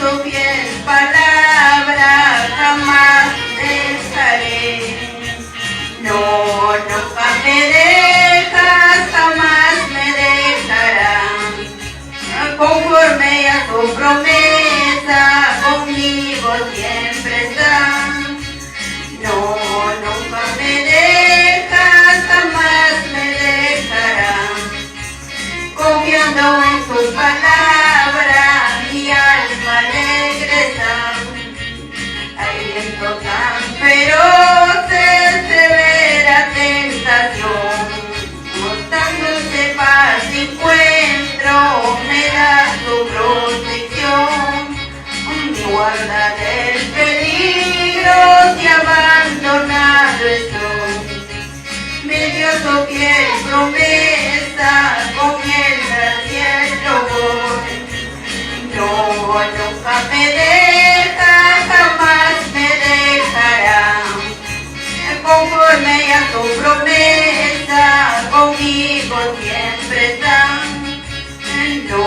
su fiel palabra jamás dejaré. No, nunca me dejas, jamás me dejarás. Conforme a tu promesa, conmigo siempre estás. No, nunca me dejas, jamás me dejarás. Confiando en tu palabra, mi alma alegre está. Hay viento tan feroz, severa tentación. Mostrándote paz encuentro, me da tu protección. Mi guarda del peligro, te abandonado estoy. Me dio tu fiel promesa, con miel al cielo voy. No, nunca me dejas, jamás me dejarás. Conforme a tu promesa, conmigo siempre estás. No,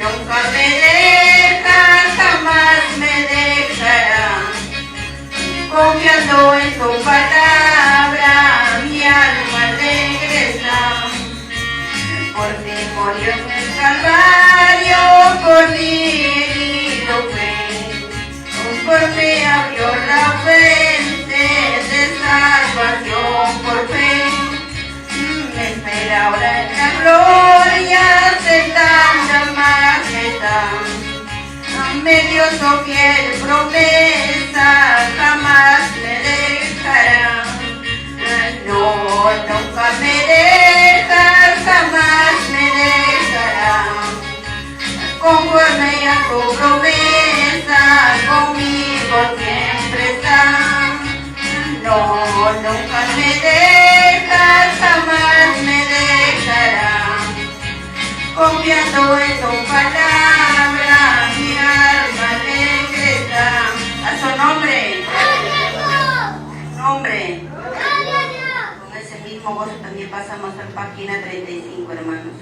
nunca me dejas, jamás me dejarás. Confiando en tu palabra, mi alma regresa. Por ti murió en el Calvario, por ti herido fue. Por mí abrió la fuente de salvación por fe. Me espera ahora en la gloria de tanta majestad. Me dio su fiel promesa, jamás me dejará. No, nunca me dejas, jamás me dejará. Conforme a tu promesa, conmigo siempre estás. No, nunca me dejas, jamás me dejarás. Confiando en tu palabra, mi alma alegre está. A su nombre. Nombre. Con ese mismo gozo también pasamos a la página 35, hermanos.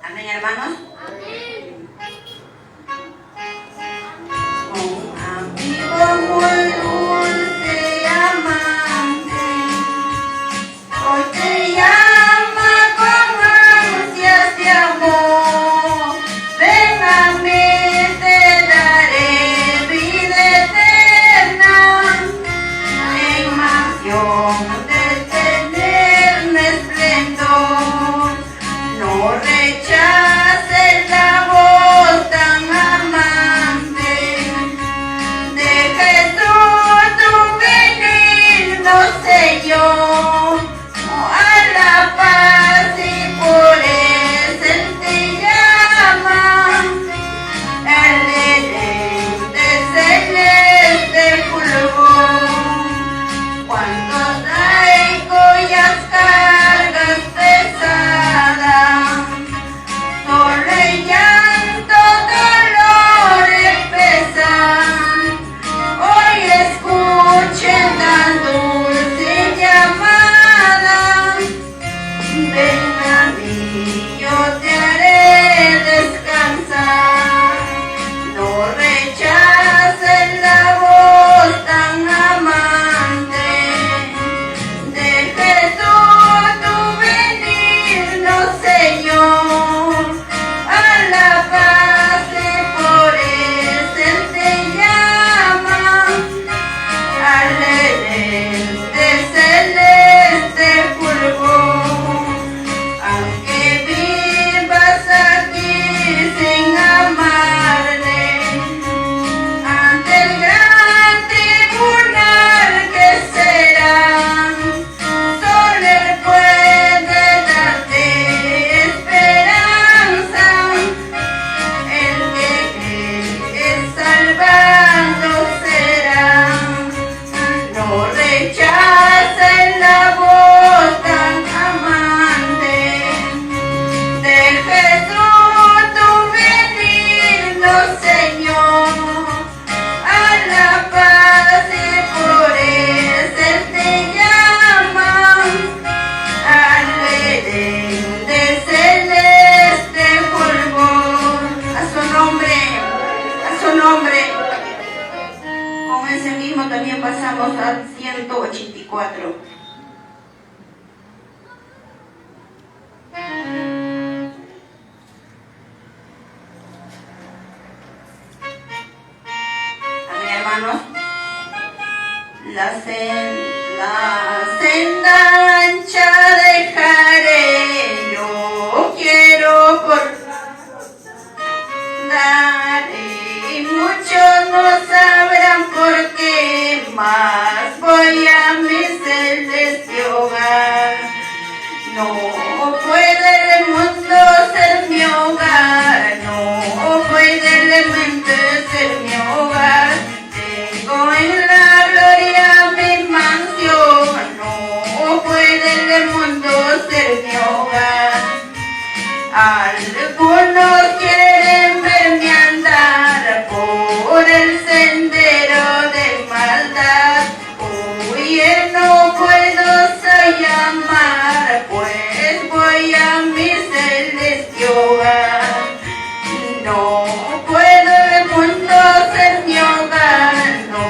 Amén, hermanos. Amén. Un amigo muy dulce y amante, hoy te llama con ansias de amor. Ven a mí, te daré vida eterna, en mansión de eterno esplendor. No rechaces 24. Amén, hermanos. La senda ancha dejaré, yo quiero por y muchos no sabrán por qué, más voy a mi celeste hogar. No puede el mundo ser mi hogar, no puede el mente ser mi hogar. Tengo en la gloria mi mansión, no puede el mundo ser mi hogar. Algunos quieren verme andar por el sendero de maldad. Oye, no puedo llamar, pues voy a mi celeste hogar. No puedo el mundo ser mi hogar, no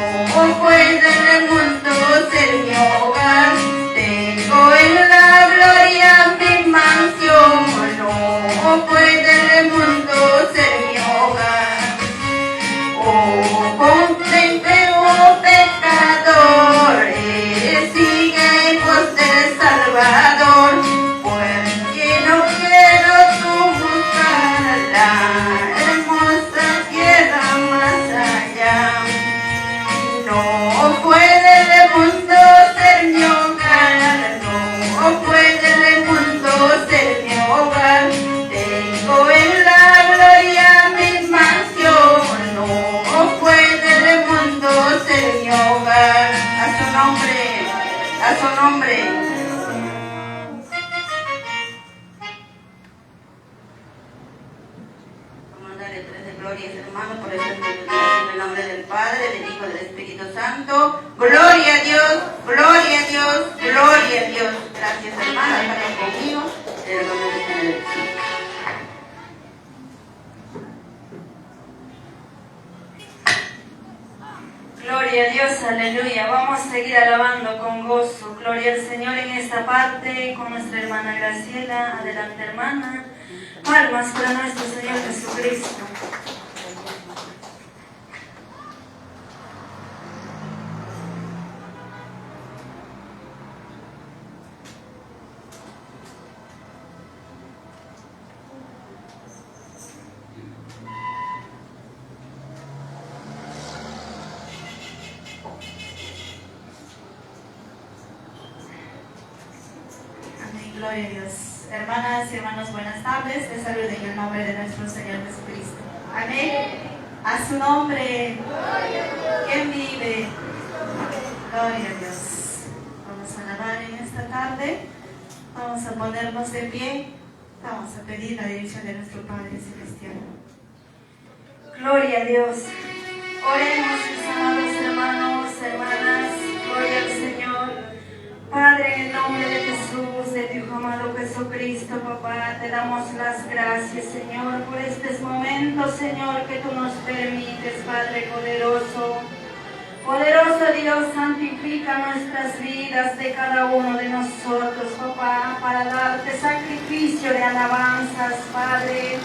puede el mundo ser mi hogar. Tengo en la gloria mi mansión, no puede el mundo ser mi hogar. Oh, contente, oh pecador, sigue en pos del Salvador, pues que no quiero tú buscar la hermosa tierra más allá. No puede el mundo ser mi hogar, no puede el mundo ser mi hogar. Tengo en la gloria mi mansión, no puede el mundo ser mi hogar. A su nombre, a su nombre. Vamos a darle 3 de gloria, hermano, por eso en el nombre del Padre, del Hijo y del Espíritu Santo. Gloria a Dios, gloria a Dios, gloria a Dios. Gracias, hermano, están conmigo. En el nombre del Señor. Gloria a Dios, aleluya. Vamos a seguir alabando con gozo. Gloria al Señor en esta parte con nuestra hermana Graciela. Adelante, hermana. Palmas para nuestro Señor Jesucristo. Gloria a Dios. Hermanas y hermanos, buenas tardes. Les saludo en el nombre de nuestro Señor Jesucristo. Amén. A su nombre. ¿Quién vive? Gloria a Dios. Vamos a alabar en esta tarde. Vamos a ponernos de pie. Vamos a pedir la dirección de nuestro Padre Celestial. Gloria a Dios. Oremos, mis amados hermanos, hermanas. Gloria al Señor. Padre, en el nombre de Jesús, de tu Hijo amado Jesucristo, papá, te damos las gracias, Señor, por estos momentos, Señor, que tú nos permites, Padre poderoso. Poderoso Dios, santifica nuestras vidas de cada uno de nosotros, papá, para darte sacrificio de alabanzas, Padre.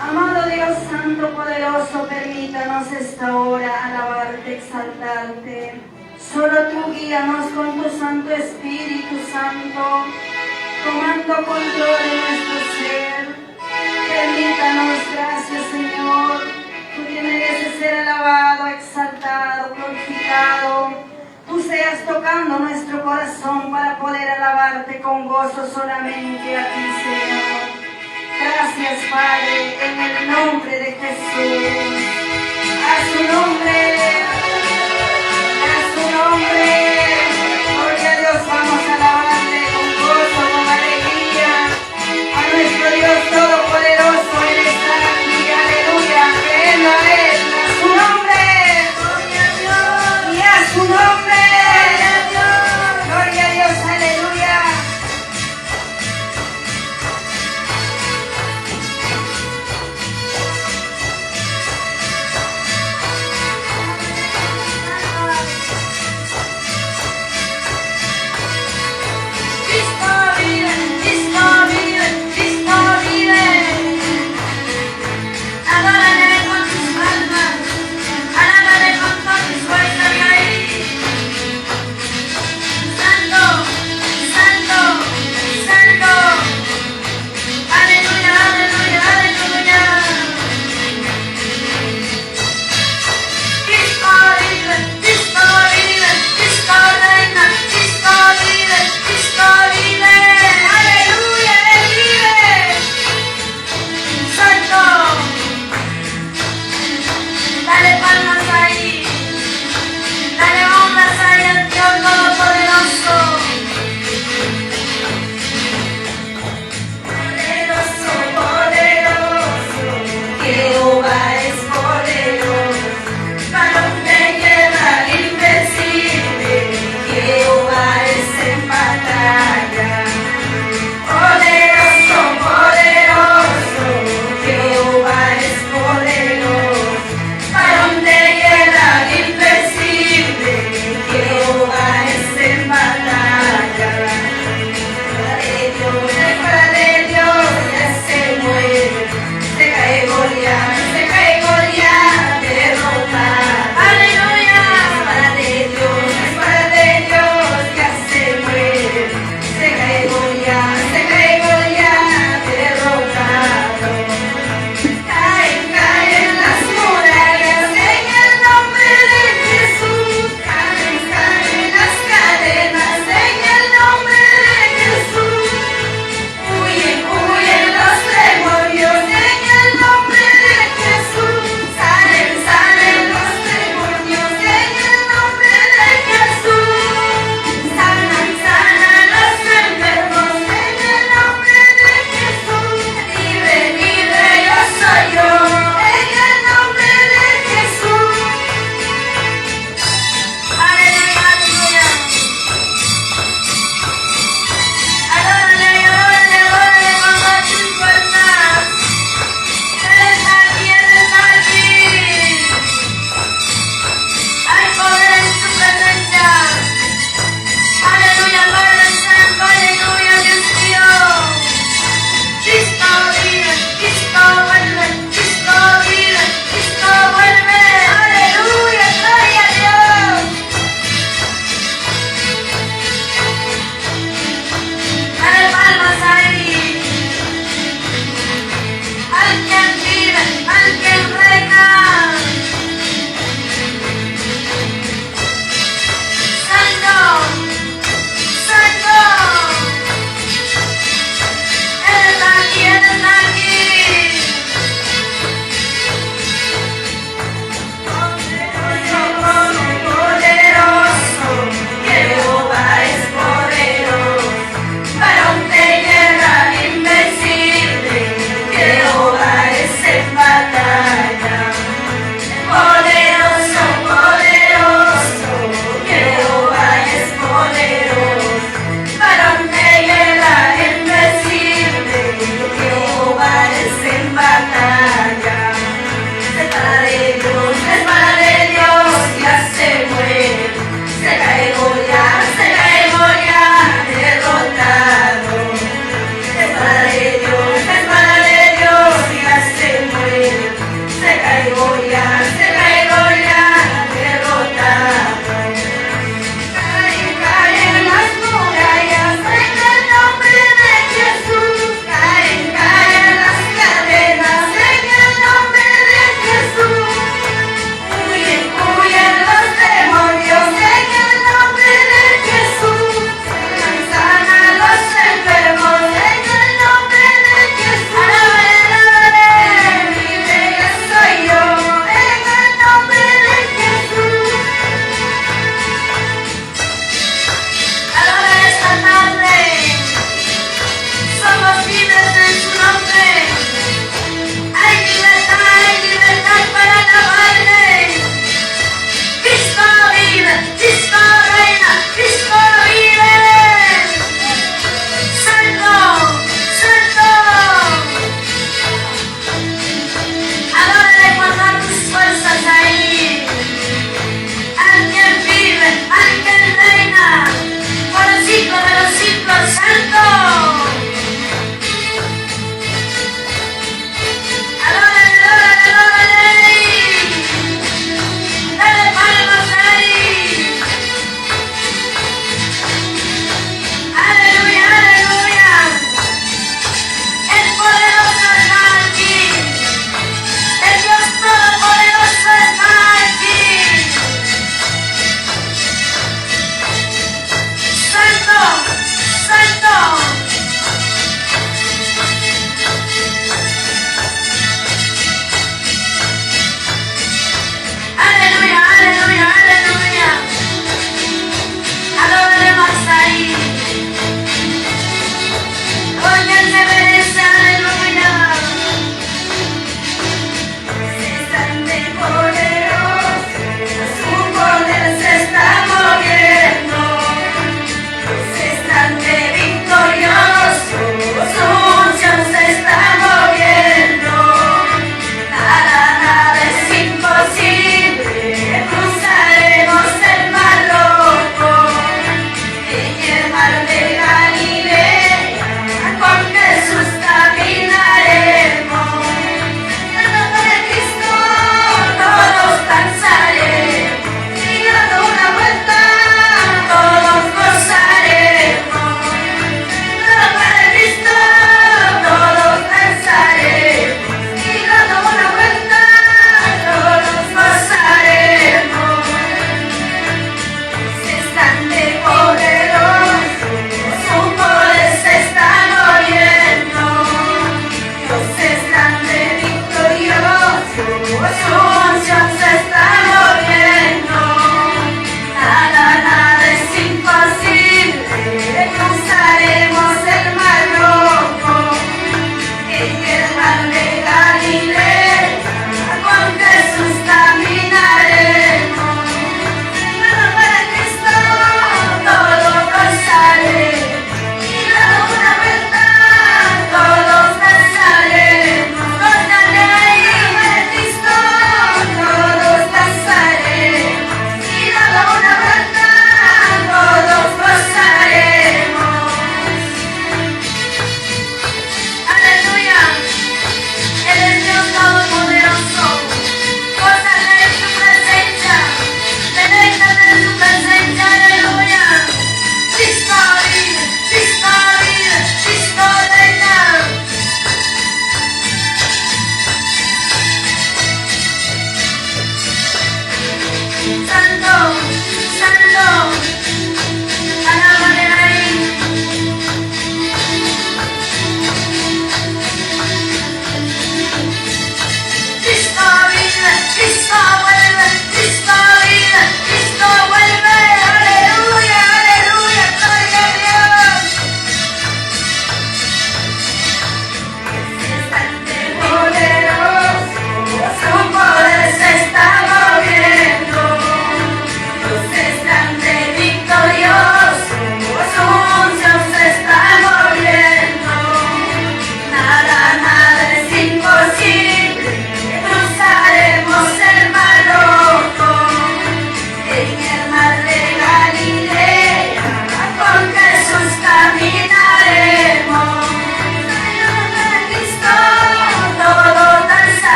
Amado Dios Santo, poderoso, permítanos esta hora alabarte, exaltarte. Solo tú guíanos con tu Santo Espíritu Santo, tomando control de nuestro ser. Permítanos, gracias Señor, tú que mereces ser alabado, exaltado, glorificado. Tú seas tocando nuestro corazón para poder alabarte con gozo solamente a ti, Señor. Gracias, Padre, en el nombre de Jesús. A su nombre.